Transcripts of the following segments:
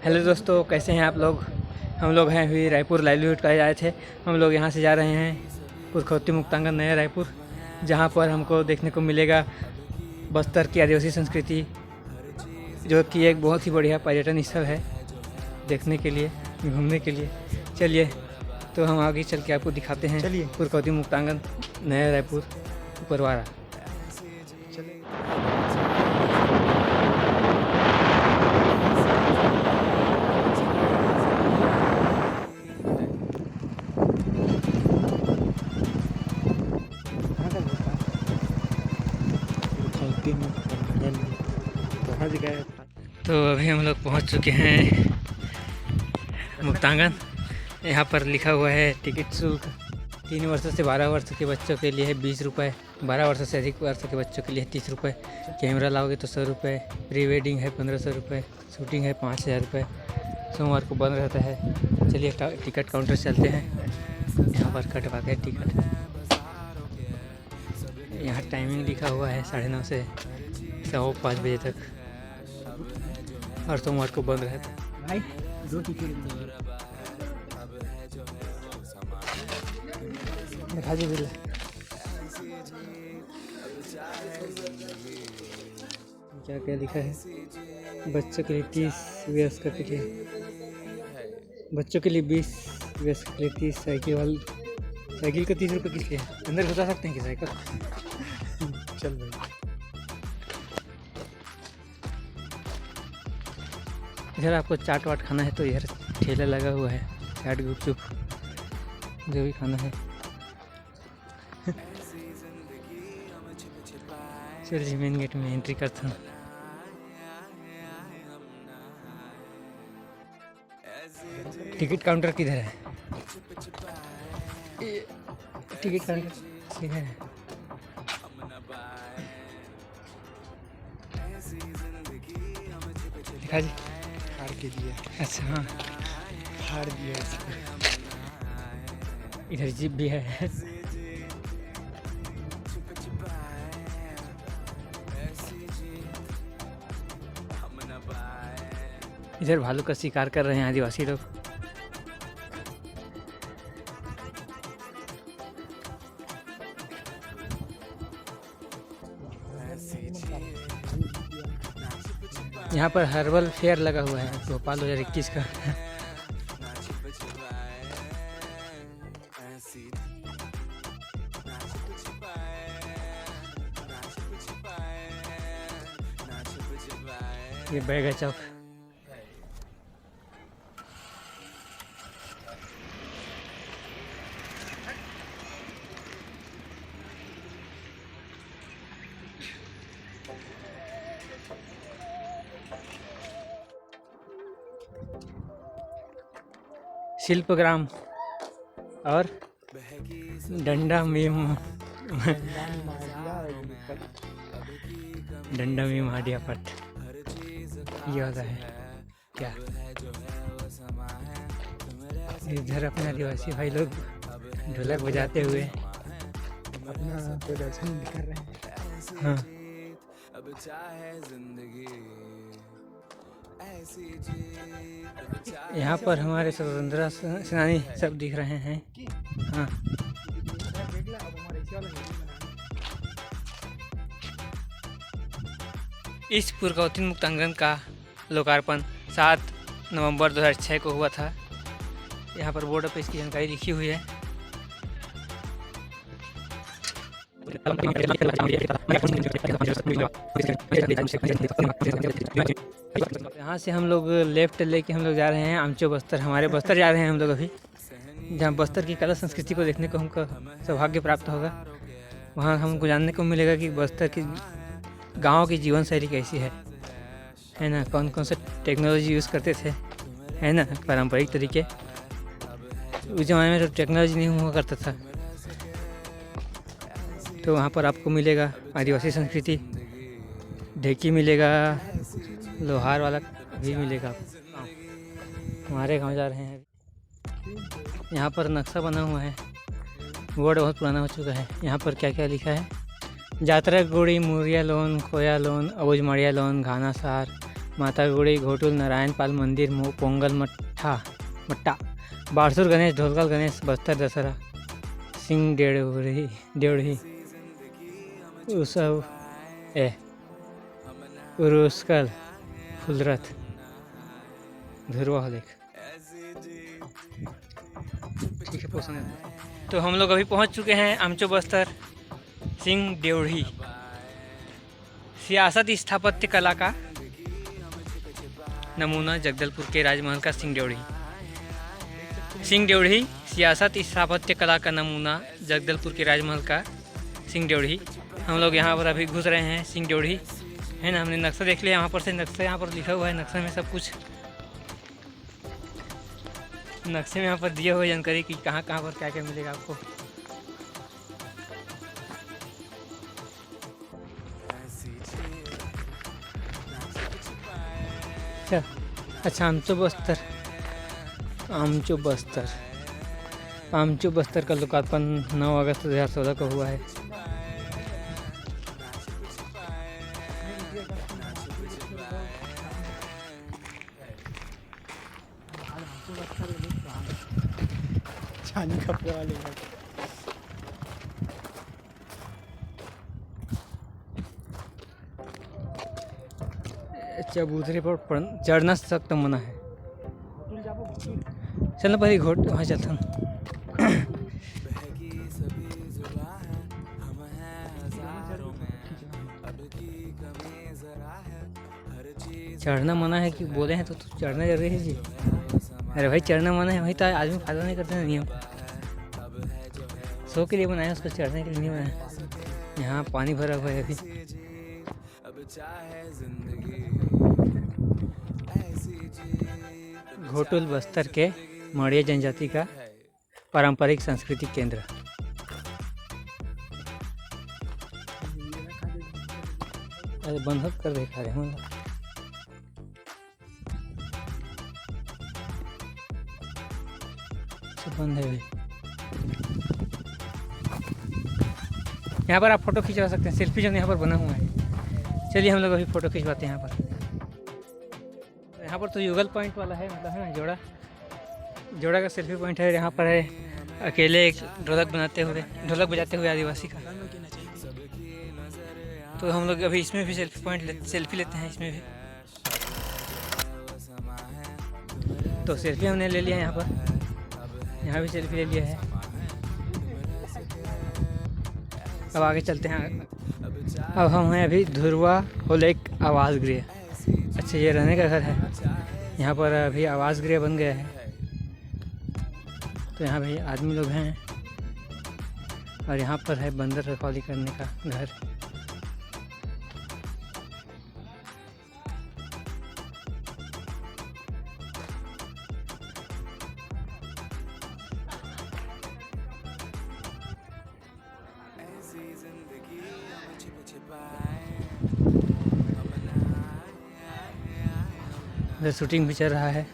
Hello दोस्तों, कैसे हैं आप लोग। हम लोग हैं अभी रायपुर लाइवलीहुड का आए थे। हम लोग यहाँ से जा रहे हैं पुरखौती मुक्तांगन नया रायपुर, जहाँ पर हमको देखने को मिलेगा बस्तर की आदिवासी संस्कृति, जो कि एक बहुत ही बढ़िया पर्यटन स्थल है देखने के लिए, घूमने के लिए। चलिए तो हम आगे चल के आपको दिखाते हैं। चलिए पुरखौती मुक्तांगन नया रायपुर उपरवाड़ा। तो अभी हम लोग पहुंच चुके हैं मुक्तांगन। यहाँ पर लिखा हुआ है टिकट शुल्क 3 वर्ष से 12 वर्ष के बच्चों के लिए है 20 रुपये, 12 वर्ष से अधिक वर्ष के बच्चों के लिए 30 रुपये, कैमरा लाओगे तो 100 रुपये, प्री वेडिंग है 1500 रुपये, शूटिंग है 5000 रुपये। सोमवार को बंद रहता है। चलिए टिकट काउंटर चलते हैं, यहाँ पर कटवा के टिकट। यहाँ टाइमिंग लिखा हुआ है 9:30 से 5:15 बजे तक, और सोमवार को बंद रहता है। भाई 2 टिकट दिखा दीजिए। क्या क्या लिखा है? बच्चों के लिए 30, वयस्क के लिए बच्चों के लिए 20, वयस्क के लिए 30। साइकिल का 30 रुपये किस लिए? अंदर घुसा सकते हैं कि साइकिल? चल भाई। इधर आपको चाट वाट खाना है तो इधर ठेला लगा हुआ है, चाट गुपचुप जो भी खाना है। चलिए मेन गेट में एंट्री करता हूँ। टिकट काउंटर किधर है? टिकट काउंटर किधर है? दिखा जी। हार के दिया। अच्छा हाँ, हार दिया इसको। इधर जीप भी है। इधर भालू का शिकार कर रहे हैं आदिवासी लोग। यहाँ पर हर्बल फेयर लगा हुआ है भोपाल 2021 का। ये बैग है चौक। शिल्पग्राम और डंडा मीम हाडिया पट, ये होता है क्या? इधर अपने आदिवासी भाई लोग ढोलक बजाते हुए अपना प्रदर्शन कर रहे हैं। हाँ। यहाँ पर हमारे स्वतंत्रता सेनानी सब दिख रहे हैं। हाँ। इस पुरखौती मुक्तांगन का लोकार्पण 7 नवंबर 2006 को हुआ था। यहाँ पर बोर्ड पर इसकी जानकारी लिखी हुई है। यहाँ से हम लोग लेफ्ट लेके हम लोग जा रहे हैं आमचो बस्तर। हमारे बस्तर जा रहे हैं हम लोग अभी, जहाँ बस्तर की कला संस्कृति को देखने को हमको सौभाग्य प्राप्त होगा। वहाँ हमको जानने को मिलेगा कि बस्तर की गाँव की जीवन शैली कैसी है ना, कौन कौन सा टेक्नोलॉजी यूज़ करते थे, है ना, पारंपरिक तरीके। उस ज़माने में तो टेक्नोलॉजी नहीं हुआ करता था, तो वहाँ पर आपको मिलेगा आदिवासी संस्कृति, ढेकी मिलेगा, लोहार वाला भी मिलेगा। हमारे गांव जा रहे हैं। यहाँ पर नक्शा बना हुआ है, बोर्ड बहुत पुराना हो चुका है। यहाँ पर क्या क्या लिखा है? जात्रा गुड़ी, मुरिया लोन, खोया लोन, अबुझ मड़िया लोन, घाना सार, माता गुड़ी, घोटुल, नारायण पाल मंदिर, पोंगल मट्टा, बारसूर गणेश, ढोलकल गणेश, बस्तर दशहरा, सिंह डेवढ़ी, उरुस्कल, फुलरथ, धुरवा हो देख। ठीक है, पसंद। तो हम लोग अभी पहुंच चुके हैं आमचो बस्तर, सिंह डेवढ़ी, सियासत स्थापत्य कला का नमूना, जगदलपुर के राजमहल का सिंह डेवढ़ी, सियासत स्थापत्य कला का नमूना, जगदलपुर के राजमहल का सिंह डेवढ़ी। हम लोग यहाँ पर अभी घुस रहे हैं सिंह डेवढ़ी, है ना। हमने नक्शा देख लिया, यहाँ पर से नक्शा यहाँ पर लिखा हुआ है, नक्शे में सब कुछ, नक्शे में यहाँ पर दिए हुए जानकारी कि कहाँ कहाँ पर क्या क्या मिलेगा आपको। अच्छा, आमचो बस्तर का लोकार्पण 9 अगस्त 2014 को हुआ है। कपड़े वाले चबूतरे पर चढ़ना सख्त मना है। चलना पहले घोट वहाँ चलता हूँ। चढ़ना मना है कि बोले हैं तो चढ़ना जरूरी है जी। अरे भाई चढ़ना मना है, वही तो आदमी फायदा नहीं करते ना नियम। शो के लिए बनाया, उसको चढ़ने के लिए नहीं बनाया। यहाँ पानी भरा हुआ है अभी। घोटुल बस्तर के मड़िया जनजाति का पारंपरिक सांस्कृतिक केंद्र। अरे बंद कर देखा रहे हैं, बंद है। यहाँ पर आप फोटो खिंचवा सकते हैं, सेल्फी जोन यहाँ पर बना हुआ है। चलिए हम लोग अभी फ़ोटो खिंचवाते हैं यहाँ पर। यहाँ पर तो युगल पॉइंट वाला है, मतलब है ना, जोड़ा का सेल्फी पॉइंट है। यहाँ पर है अकेले एक ढोलक बजाते हुए आदिवासी का। तो हम लोग अभी इसमें भी सेल्फी लेते हैं इसमें भी। तो सेल्फी हमने ले लिया यहाँ पर, यहाँ भी सेल्फी ले लिया है। अब आगे चलते हैं। अब हम हैं अभी धुरवा होलेक आवास गृह। अच्छा, ये रहने का घर है। यहाँ पर अभी आवास गृह बन गया है। तो यहाँ भी आदमी लोग हैं और यहाँ पर है बंदर रखवाली करने का घर। उधर शूटिंग भी चल रहा है।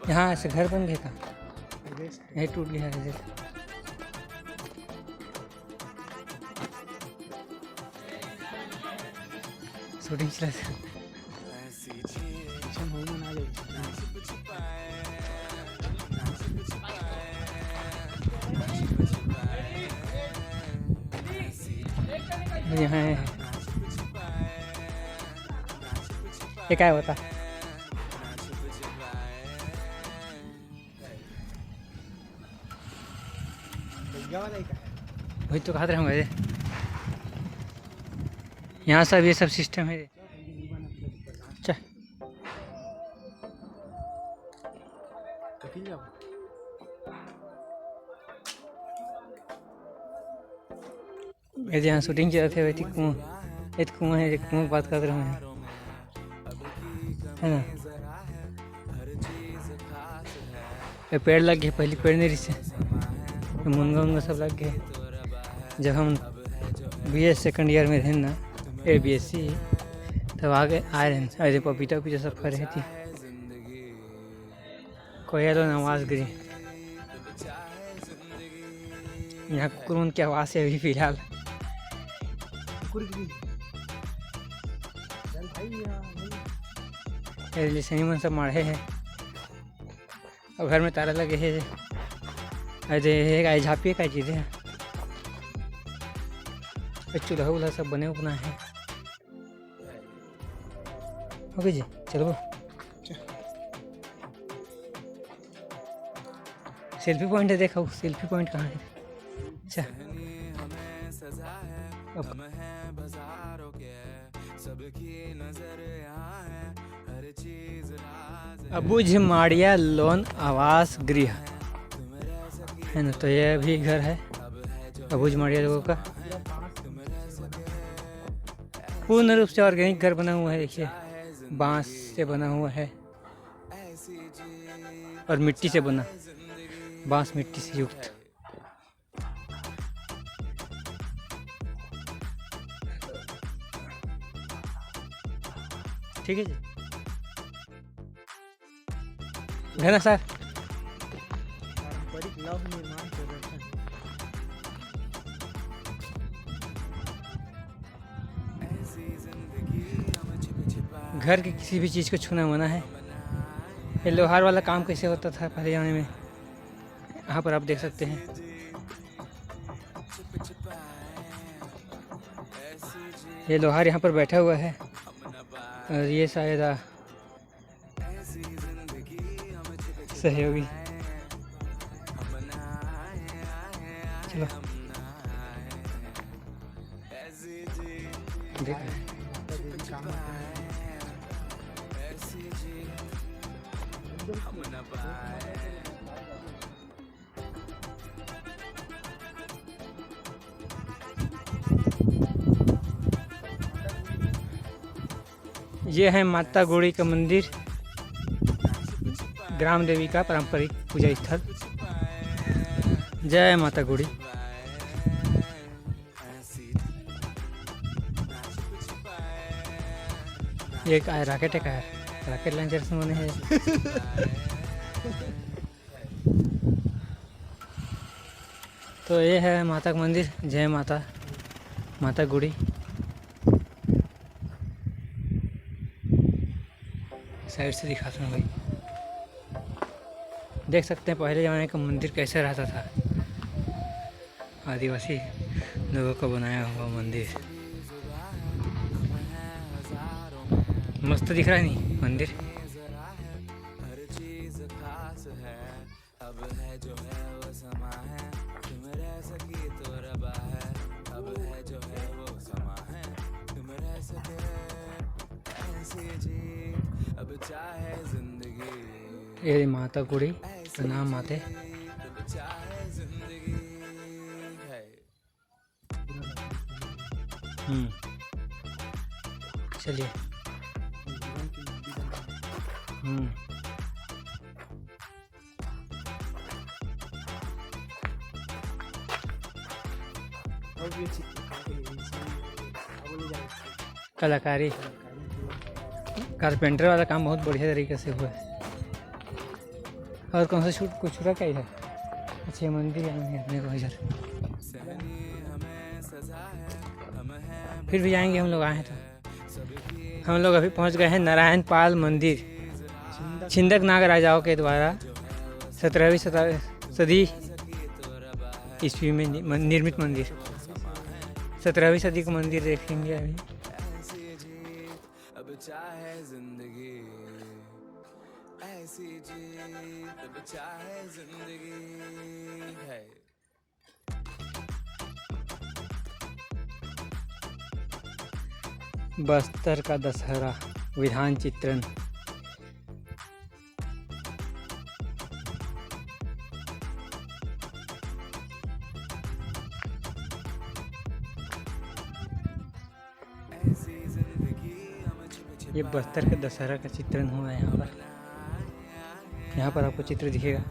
यहाँ ऐसे घर बन गया था, यही टूट गया है। शूटिंग चला था। यहाँ ये क्या होता है? वही तो कहा रहे हैं, यहाँ सब ये सब सिस्टम है। अच्छा, यहाँ शूटिंग चल रहे थे। कुआं है, कुआं बात कर रहे हैं, है ना। ये पेड़ लग गए, पहले पेड़ नहीं रही से मुनगा उनगा सब लग गए। जब हम BS सेकंड ईयर में थे ना, BSc, तब आगे आए रहे ऐसे पपीता उपीता सब खा रही थी। कोयल आवाज़ गिरी, यहाँ कुकुर की आवाज़ है अभी फिलहाल। रिलेशन सब मारे हैं और घर में तारा लगे है। अरे झाँपिए का चीज़ है, चूल्हा उल्हा सब बने उपना है। ओके जी, चलो सेल्फी पॉइंट है, देखो सेल्फी पॉइंट कहाँ है। अच्छा अबुझ माड़िया लोन आवास गृह है ना, तो ये भी घर है अबुझ माड़िया लोगों का। पूर्ण रूप से ऑर्गेनिक घर बना हुआ है, देखिए बांस से बना हुआ है और मिट्टी से बना, बांस मिट्टी से युक्त। ठीक है जी, घना सर पारंपरिक लौह निर्माण प्रदर्शन। घर की किसी भी चीज़ को छूना मना है। ये लोहार वाला काम कैसे होता था पहले ज़माने में, यहाँ पर आप देख सकते हैं। ये लोहार यहाँ पर बैठा हुआ है और ये शायद सहयोगी। चलो देख ये है माता गौरी का मंदिर, ग्राम देवी का पारंपरिक पूजा स्थल। जय माता गौरी। ये एक रॉकेट है, का रॉकेट लॉन्चर से बने हैं। तो ये है माता का मंदिर। जय माता, माता गौरी। साइड से दिखाता हूँ भाई, देख सकते हैं पहले ज़माने का मंदिर कैसे रहता था। आदिवासी लोगों का बनाया हुआ मंदिर, मस्त दिख रहा है नहीं मंदिर। ये माता गौरी प्रणाम माते। चलिए कलाकारी, कारपेंटर वाला काम बहुत बढ़िया तरीके से हुआ है। और कौन सा शूट कुछ छुरा क्या है। अच्छे मंदिर है अपने को इधर, फिर भी जाएंगे हम लोग आए तो। हम लोग अभी पहुंच गए हैं नारायण पाल मंदिर, छिंदक नाग राजाओं के द्वारा 17वीं सदी ईस्वी में निर्मित मंदिर। 17वीं सदी का मंदिर देखेंगे अभी। बस्तर का दशहरा विधान चित्रण। ये बस्तर के दशहरा का चित्रण हुआ है यहाँ पर। यहाँ पर आपको चित्र दिखेगा।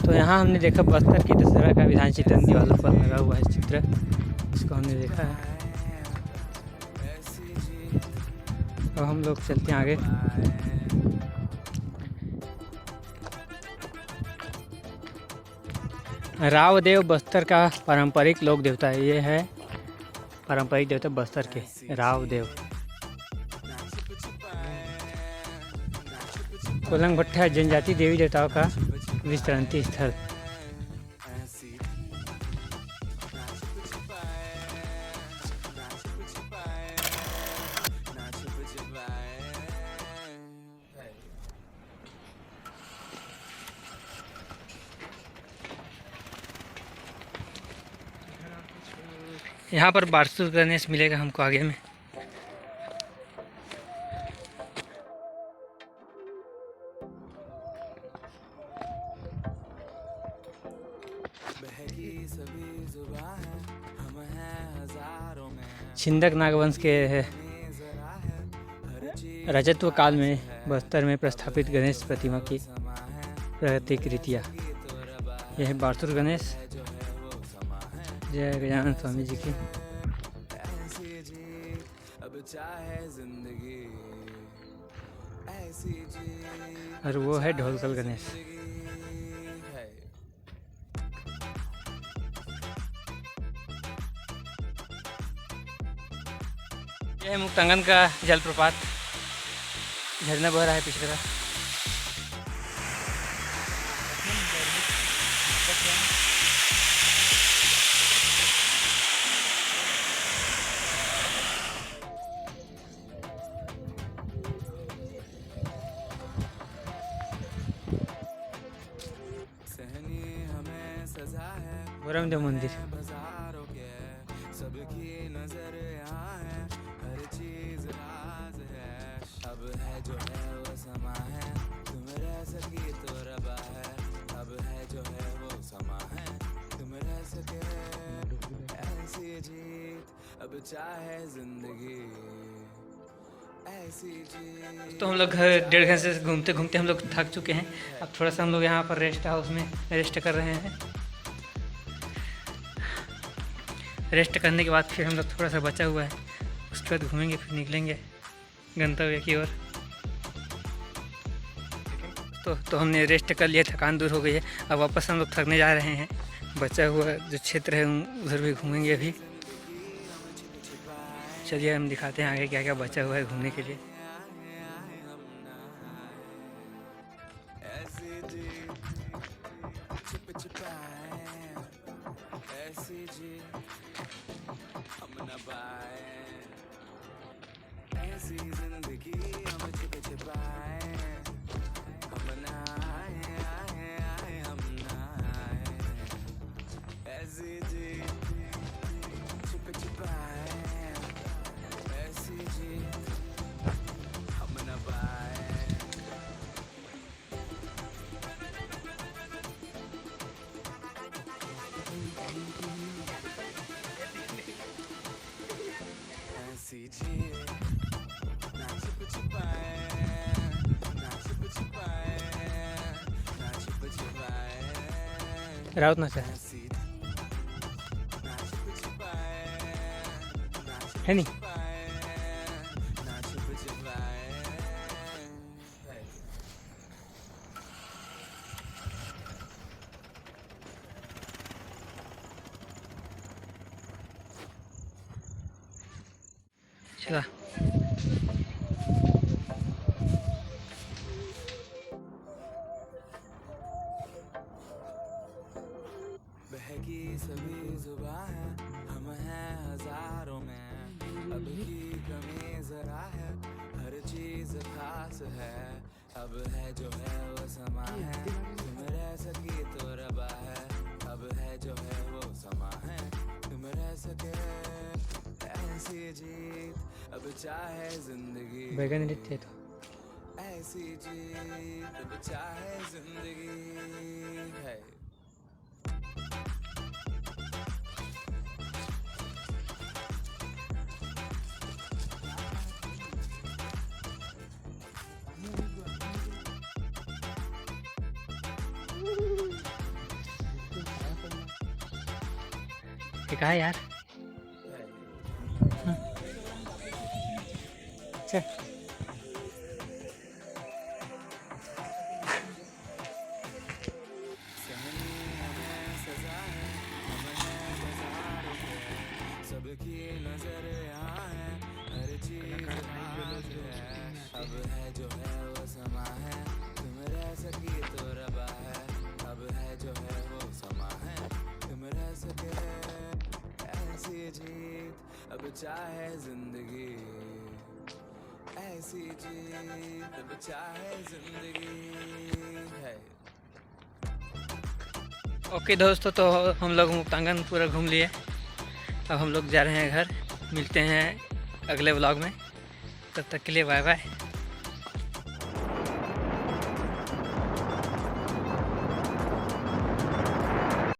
तो यहाँ हमने देखा बस्तर की दशहरा का विधान चित्रण दीवारों पर लगा हुआ है चित्र, इसको हमने देखा है। अब हम लोग चलते हैं आगे। रावदेव बस्तर का पारंपरिक लोक देवता है। ये है पारंपरिक देवता बस्तर के रावदेव। कोलंग भट्टा जनजाति देवी देवताओं का विश्रांति स्थल। यहाँ पर बारसूर गणेश मिलेगा हमको आगे में। छिंदक नागवंश के राजत्व काल में बस्तर में प्रस्थापित गणेश प्रतिमा की प्रतिकृतियाँ। यह है बारसूर गणेश। जय गजानन स्वामी जी की। और वो है ढोलकल गणेश। यह है मुक्तांगन का जलप्रपात, झरना बह रहा है पीछे तरफ। ब्रह्मदेव मंदिर। सबकी नजर यहाँ है, हर चीज राज है। अब है जो है वो समा है, तुम रह सकी तो रबा है। अब है जो है वो समा है, तुम रह सके ऐसी जीत। अब चाहे जिंदगी ऐसी जीत। तो हम लोग घर 1.5 घंटे से घूमते घूमते हम लोग थक चुके हैं। अब थोड़ा सा हम लोग यहाँ पर रेस्ट हाउस में रेस्ट कर रहे हैं। रेस्ट करने के बाद फिर हम लोग थोड़ा सा बचा हुआ है, उसके बाद घूमेंगे, फिर निकलेंगे गंतव्य की ओर। तो हमने रेस्ट कर लिया, थकान दूर हो गई है। अब वापस हम लोग थकने जा रहे हैं। बचा हुआ जो क्षेत्र है उधर भी घूमेंगे अभी। चलिए हम दिखाते हैं आगे क्या क्या बचा हुआ है घूमने के लिए। ऐसी जिंदगी हम छिप छिपाए, हम ना आए आए आए हम ना आए। ऐसी जी छिप छिपाए, ऐसी जी हम न पाए। ऐसी जी राउत ना है नहीं। चला बहकी सभी जुबां है, हम हैं हजारों में। अब की कमी जरा है, हर चीज खास है। अब है जो है वो समा है, तुम रह सकी तो रबा है। अब है जो है वो समा है, तुम रह सके ऐसी जीत। अब चाहे जिंदगी बैगन थे तो ऐसी जीत। अब चाहे जिंदगी है। ये कहा है यार? चल सबकी नजर यहाँ है, हर चीज अब है जो है वो समा है, तुम रह सकी तो रबा है। अब है जो है वो समा है, तुम रह सके ऐसी जीत अब चाहे जिंदगी, ऐसी जीत अब चाहे जिंदगी है। ओके दोस्तों, तो हम लोग मुक्तांगन पूरा घूम लिए। अब हम लोग जा रहे हैं घर। मिलते हैं अगले व्लॉग में, तब तक के लिए बाय बाय।